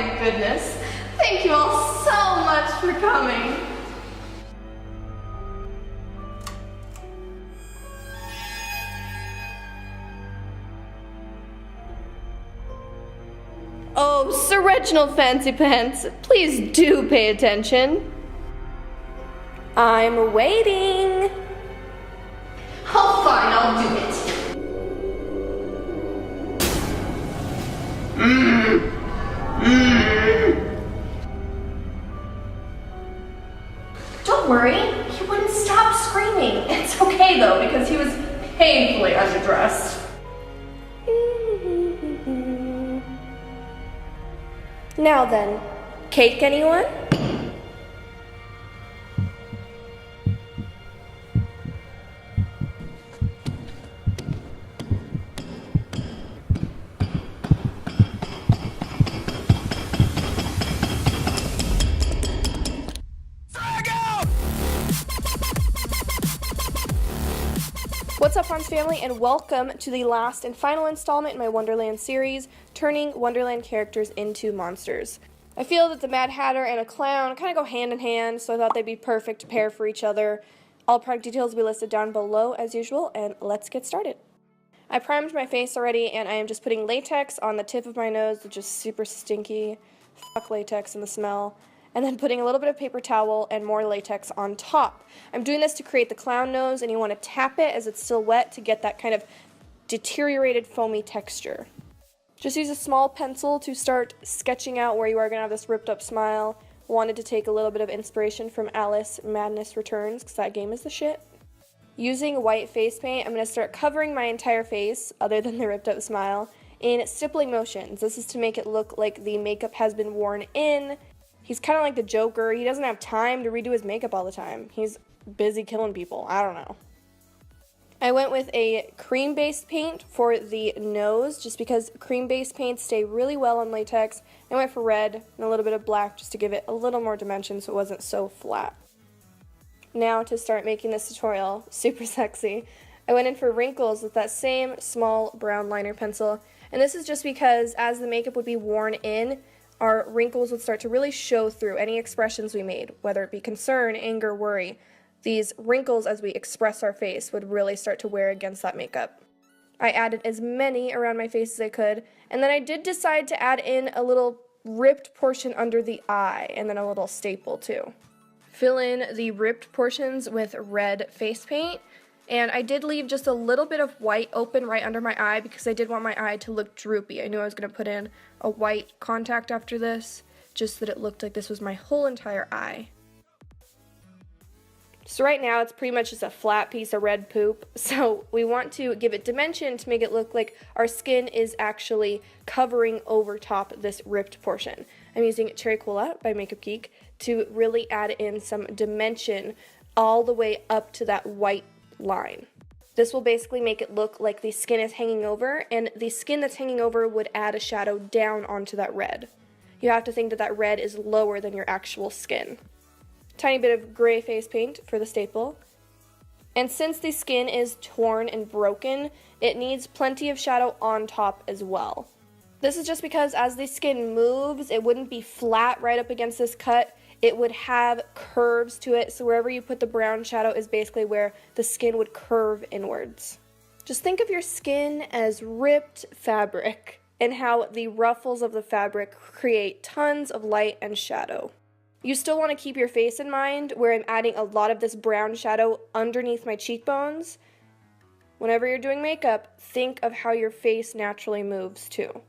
my goodness. Thank you all so much for coming. Oh, Sir Reginald Fancy Pants, please do pay attention. I'm waiting. Oh, fine, I'll do it. Don't worry, he wouldn't stop screaming. It's okay though, because he was painfully underdressed. Now then, cake anyone? What's up, Hans family, and welcome to the last and final installment in my Wonderland series, turning Wonderland characters into monsters. I feel that the Mad Hatter and a clown kind of go hand in hand, so I thought they'd be perfect to pair for each other. All product details will be listed down below as usual, and let's get started. I primed my face already, and I am just putting latex on the tip of my nose, which is super stinky. Fuck latex and the smell. And then putting a little bit of paper towel and more latex on top. I'm doing this to create the clown nose, and you want to tap it as it's still wet to get that kind of deteriorated foamy texture. Just use a small pencil to start sketching out where you are going to have this ripped up smile. Wanted to take a little bit of inspiration from Alice Madness Returns, because that game is the shit. Using white face paint, I'm going to start covering my entire face, other than the ripped up smile, in stippling motions. This is to make it look like the makeup has been worn in. He's kind of like the Joker. He doesn't have time to redo his makeup all the time. He's busy killing people. I don't know. I went with a cream-based paint for the nose, just because cream-based paints stay really well on latex. I went for red and a little bit of black just to give it a little more dimension so it wasn't so flat. Now to start making this tutorial super sexy, I went in for wrinkles with that same small brown liner pencil. And this is just because as the makeup would be worn in, our wrinkles would start to really show through any expressions we made, whether it be concern, anger, worry. These wrinkles, as we express our face, would really start to wear against that makeup. I added as many around my face as I could, and then I did decide to add in a little ripped portion under the eye, and then a little staple too. Fill in the ripped portions with red face paint, and I did leave just a little bit of white open right under my eye because I did want my eye to look droopy. I knew I was going to put in a white contact after this, just so that it looked like this was my whole entire eye. So right now it's pretty much just a flat piece of red poop, so we want to give it dimension to make it look like our skin is actually covering over top this ripped portion. I'm using Cherry Cola by Makeup Geek to really add in some dimension all the way up to that white line. This will basically make it look like the skin is hanging over, and the skin that's hanging over would add a shadow down onto that red. You have to think that that red is lower than your actual skin. Tiny bit of gray face paint for the staple. And since the skin is torn and broken, it needs plenty of shadow on top as well. This is just because as the skin moves, it wouldn't be flat right up against this cut. It would have curves to it, so wherever you put the brown shadow is basically where the skin would curve inwards. Just think of your skin as ripped fabric, and how the ruffles of the fabric create tons of light and shadow. You still want to keep your face in mind, where I'm adding a lot of this brown shadow underneath my cheekbones. Whenever you're doing makeup, think of how your face naturally moves too.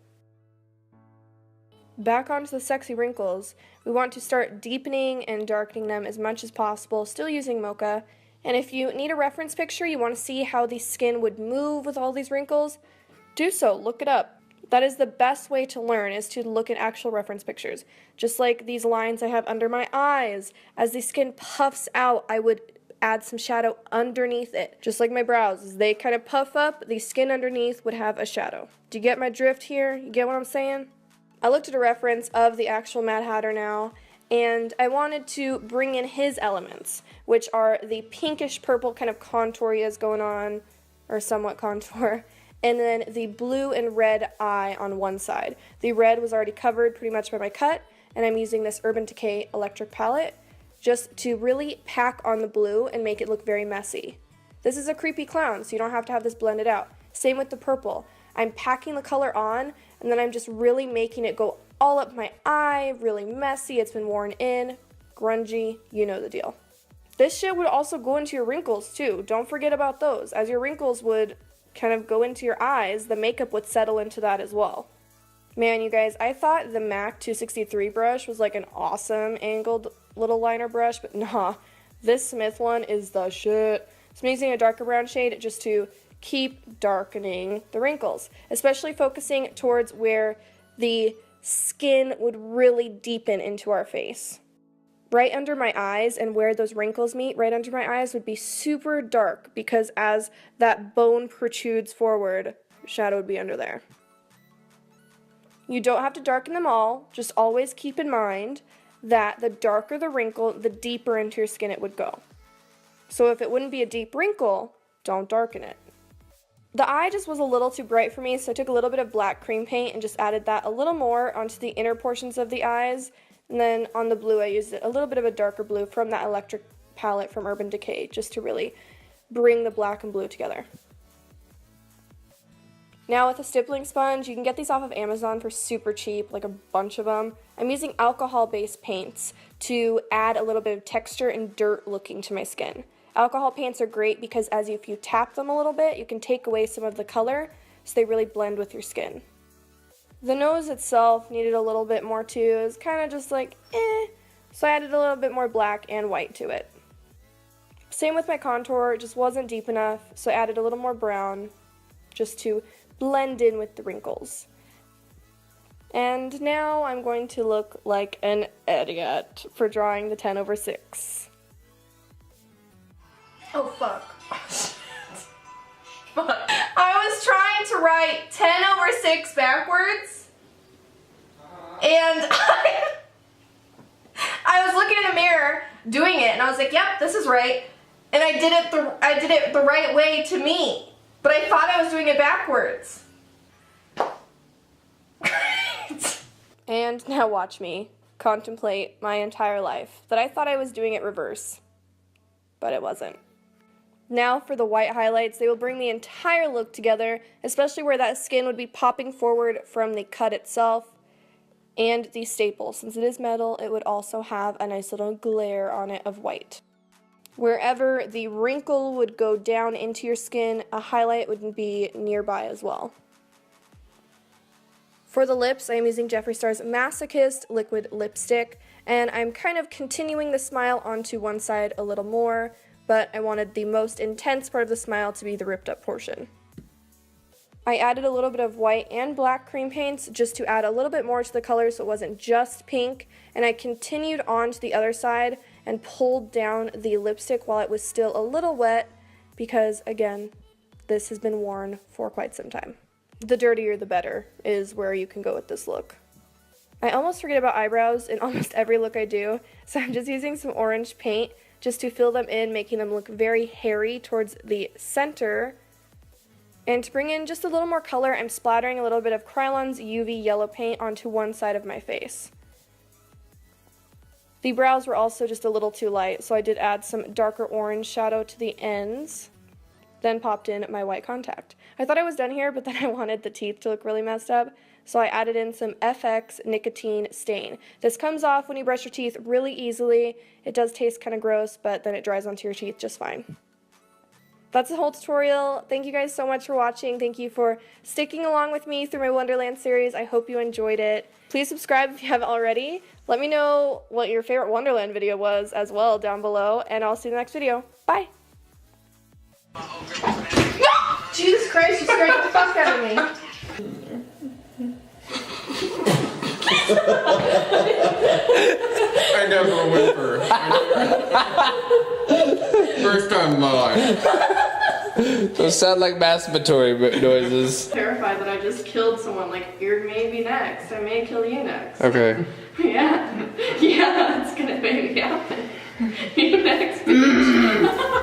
Back onto the sexy wrinkles, we want to start deepening and darkening them as much as possible, still using Mocha. And if you need a reference picture, you want to see how the skin would move with all these wrinkles, do so, look it up. That is the best way to learn, is to look at actual reference pictures. Just like these lines I have under my eyes, as the skin puffs out, I would add some shadow underneath it. Just like my brows, as they kind of puff up, the skin underneath would have a shadow. Do you get my drift here? You get what I'm saying? I looked at a reference of the actual Mad Hatter now, and I wanted to bring in his elements, which are the pinkish purple kind of contour he has going on, or somewhat contour, and then the blue and red eye on one side. The red was already covered pretty much by my cut, and I'm using this Urban Decay electric palette just to really pack on the blue and make it look very messy. This is a creepy clown, so you don't have to have this blended out. Same with the purple. I'm packing the color on, and then I'm just really making it go all up my eye, really messy. It's been worn in, grungy, you know the deal. This shit would also go into your wrinkles too. Don't forget about those. As your wrinkles would kind of go into your eyes, the makeup would settle into that as well. Man, you guys, I thought the MAC 263 brush was like an awesome angled little liner brush, but nah, this Smith one is the shit. So I'm using a darker brown shade just to keep darkening the wrinkles, especially focusing towards where the skin would really deepen into our face. Right under my eyes and where those wrinkles meet, right under my eyes would be super dark because as that bone protrudes forward, shadow would be under there. You don't have to darken them all, just always keep in mind that the darker the wrinkle, the deeper into your skin it would go. So if it wouldn't be a deep wrinkle, don't darken it. The eye just was a little too bright for me, so I took a little bit of black cream paint and just added that a little more onto the inner portions of the eyes. And then on the blue, I used a little bit of a darker blue from that electric palette from Urban Decay, just to really bring the black and blue together. Now with a stippling sponge, you can get these off of Amazon for super cheap, like a bunch of them. I'm using alcohol-based paints to add a little bit of texture and dirt looking to my skin. Alcohol paints are great because if you tap them a little bit, you can take away some of the color, so they really blend with your skin. The nose itself needed a little bit more too. It was kind of just like, so I added a little bit more black and white to it. Same with my contour, it just wasn't deep enough, so I added a little more brown just to blend in with the wrinkles. And now I'm going to look like an idiot for drawing the 10/6. Oh, fuck. Fuck. I was trying to write 10/6 backwards, and I was looking in the mirror doing it, and I was like, yep, this is right. And I did it the right way to me, but I thought I was doing it backwards. And now watch me contemplate my entire life that I thought I was doing it reverse, but it wasn't. Now for the white highlights, they will bring the entire look together, especially where that skin would be popping forward from the cut itself and the staple. Since it is metal, it would also have a nice little glare on it of white. Wherever the wrinkle would go down into your skin, a highlight would be nearby as well. For the lips, I am using Jeffree Star's Masochist Liquid Lipstick, and I'm kind of continuing the smile onto one side a little more, but I wanted the most intense part of the smile to be the ripped up portion. I added a little bit of white and black cream paints just to add a little bit more to the color so it wasn't just pink, and I continued on to the other side and pulled down the lipstick while it was still a little wet because, again, this has been worn for quite some time. The dirtier the better is where you can go with this look. I almost forget about eyebrows in almost every look I do, so I'm just using some orange paint just to fill them in, making them look very hairy towards the center. And to bring in just a little more color, I'm splattering a little bit of Krylon's UV yellow paint onto one side of my face. The brows were also just a little too light, so I did add some darker orange shadow to the ends, then popped in my white contact. I thought I was done here, but then I wanted the teeth to look really messed up, so I added in some FX Nicotine Stain. This comes off when you brush your teeth really easily. It does taste kind of gross, but then it dries onto your teeth just fine. That's the whole tutorial. Thank you guys so much for watching. Thank you for sticking along with me through my Wonderland series. I hope you enjoyed it. Please subscribe if you haven't already. Let me know what your favorite Wonderland video was as well down below, and I'll see you in the next video. Bye! Jesus Christ, you scared the fuck out of me. I never went first. First time in my life. Those sound like masturbatory noises. I'm terrified that I just killed someone. Like, you're maybe next. I may kill you next. Okay. Yeah. Yeah, it's gonna maybe happen. You next, bitch.